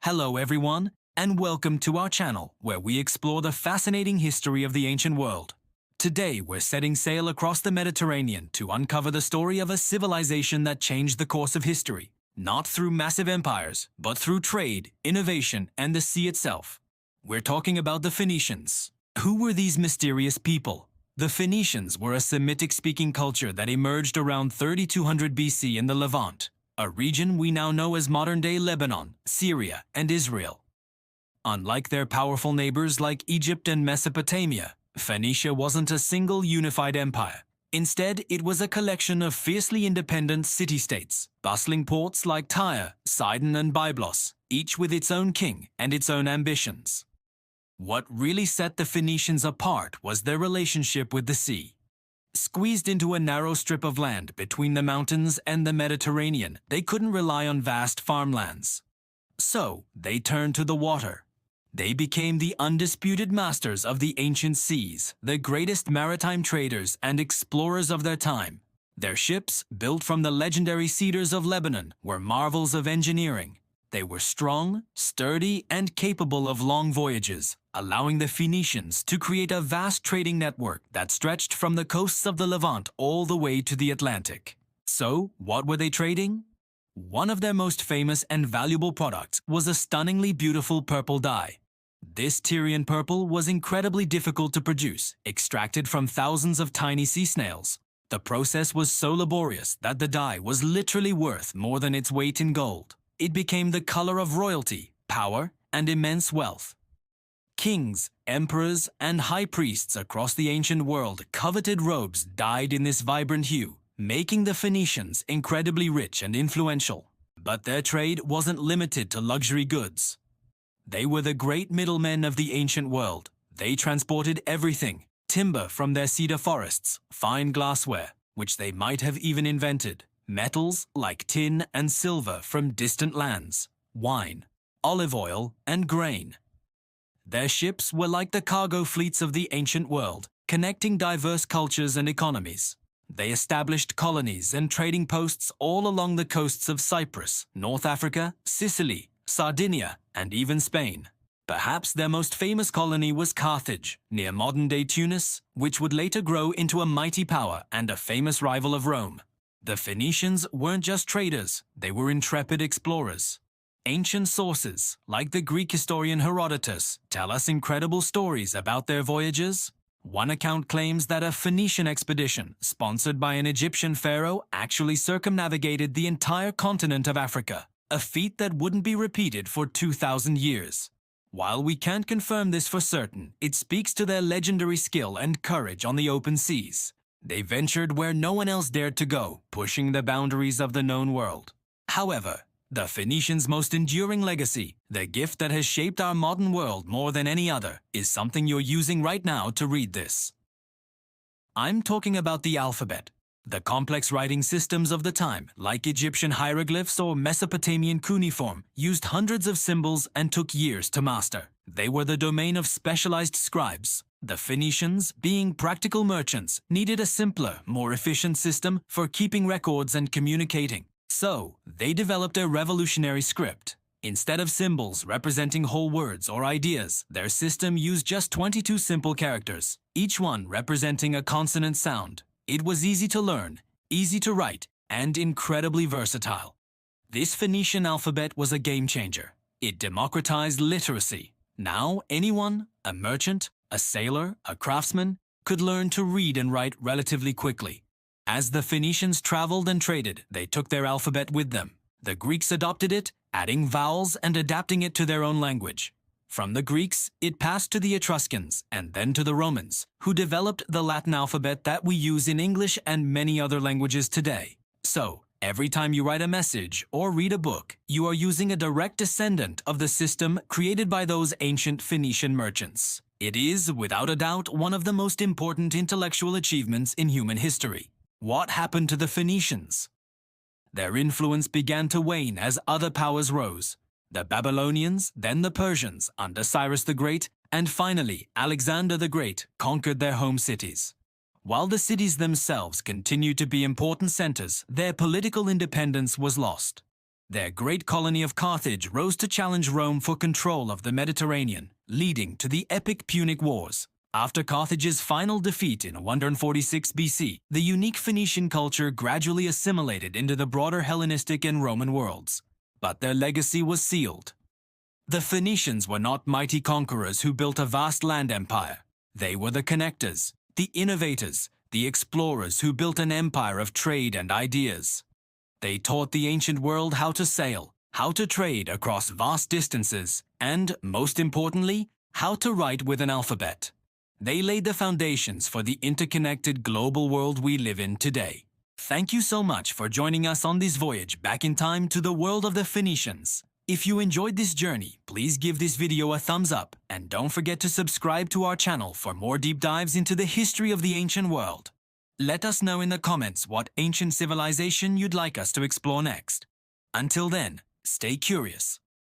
Hello everyone, and welcome to our channel where we explore the fascinating history of the ancient world. Today we're setting sail across the Mediterranean to uncover the story of a civilization that changed the course of history, not through massive empires, but through trade, innovation, and the sea itself. We're talking about the Phoenicians. Who were these mysterious people? The Phoenicians were a Semitic-speaking culture that emerged around 3200 BC in the Levant, a region we now know as modern-day Lebanon, Syria, and Israel. Unlike their powerful neighbors like Egypt and Mesopotamia, Phoenicia wasn't a single unified empire. Instead, it was a collection of fiercely independent city-states, bustling ports like Tyre, Sidon, and Byblos, each with its own king and its own ambitions. What really set the Phoenicians apart was their relationship with the sea. Squeezed into a narrow strip of land between the mountains and the Mediterranean, they couldn't rely on vast farmlands. So, they turned to the water. They became the undisputed masters of the ancient seas, the greatest maritime traders and explorers of their time. Their ships, built from the legendary cedars of Lebanon, were marvels of engineering. They were strong, sturdy, and capable of long voyages, allowing the Phoenicians to create a vast trading network that stretched from the coasts of the Levant all the way to the Atlantic. So, what were they trading? One of their most famous and valuable products was a stunningly beautiful purple dye. This Tyrian purple was incredibly difficult to produce, extracted from thousands of tiny sea snails. The process was so laborious that the dye was literally worth more than its weight in gold. It became the color of royalty, power, and immense wealth. Kings, emperors, and high priests across the ancient world coveted robes dyed in this vibrant hue, making the Phoenicians incredibly rich and influential. But their trade wasn't limited to luxury goods. They were the great middlemen of the ancient world. They transported everything: timber from their cedar forests, fine glassware, which they might have even invented, metals like tin and silver from distant lands, wine, olive oil, and grain. Their ships were like the cargo fleets of the ancient world, connecting diverse cultures and economies. They established colonies and trading posts all along the coasts of Cyprus, North Africa, Sicily, Sardinia, and even Spain. Perhaps their most famous colony was Carthage, near modern-day Tunis, which would later grow into a mighty power and a famous rival of Rome. The Phoenicians weren't just traders, they were intrepid explorers. Ancient sources, like the Greek historian Herodotus, tell us incredible stories about their voyages. One account claims that a Phoenician expedition, sponsored by an Egyptian pharaoh, actually circumnavigated the entire continent of Africa, a feat that wouldn't be repeated for 2,000 years. While we can't confirm this for certain, it speaks to their legendary skill and courage on the open seas. They ventured where no one else dared to go, pushing the boundaries of the known world. However, the Phoenicians' most enduring legacy, the gift that has shaped our modern world more than any other, is something you're using right now to read this. I'm talking about the alphabet. The complex writing systems of the time, like Egyptian hieroglyphs or Mesopotamian cuneiform, used hundreds of symbols and took years to master. They were the domain of specialized scribes. The Phoenicians, being practical merchants, needed a simpler, more efficient system for keeping records and communicating. So, they developed a revolutionary script. Instead of symbols representing whole words or ideas, their system used just 22 simple characters, each one representing a consonant sound. It was easy to learn, easy to write, and incredibly versatile. This Phoenician alphabet was a game changer. It democratized literacy. Now, anyone, a merchant, a sailor, a craftsman, could learn to read and write relatively quickly. As the Phoenicians traveled and traded, they took their alphabet with them. The Greeks adopted it, adding vowels and adapting it to their own language. From the Greeks, it passed to the Etruscans and then to the Romans, who developed the Latin alphabet that we use in English and many other languages today. So, every time you write a message or read a book, you are using a direct descendant of the system created by those ancient Phoenician merchants. It is, without a doubt, one of the most important intellectual achievements in human history. What happened to the Phoenicians? Their influence began to wane as other powers rose. The Babylonians, then the Persians under Cyrus the Great, and finally Alexander the Great conquered their home cities. While the cities themselves continued to be important centers, their political independence was lost. Their great colony of Carthage rose to challenge Rome for control of the Mediterranean, leading to the epic Punic Wars. After Carthage's final defeat in 146 BC, the unique Phoenician culture gradually assimilated into the broader Hellenistic and Roman worlds. But their legacy was sealed. The Phoenicians were not mighty conquerors who built a vast land empire. They were the connectors, the innovators, the explorers who built an empire of trade and ideas. They taught the ancient world how to sail, how to trade across vast distances, and, most importantly, how to write with an alphabet. They laid the foundations for the interconnected global world we live in today. Thank you so much for joining us on this voyage back in time to the world of the Phoenicians. If you enjoyed this journey, please give this video a thumbs up and don't forget to subscribe to our channel for more deep dives into the history of the ancient world. Let us know in the comments what ancient civilization you'd like us to explore next. Until then, stay curious.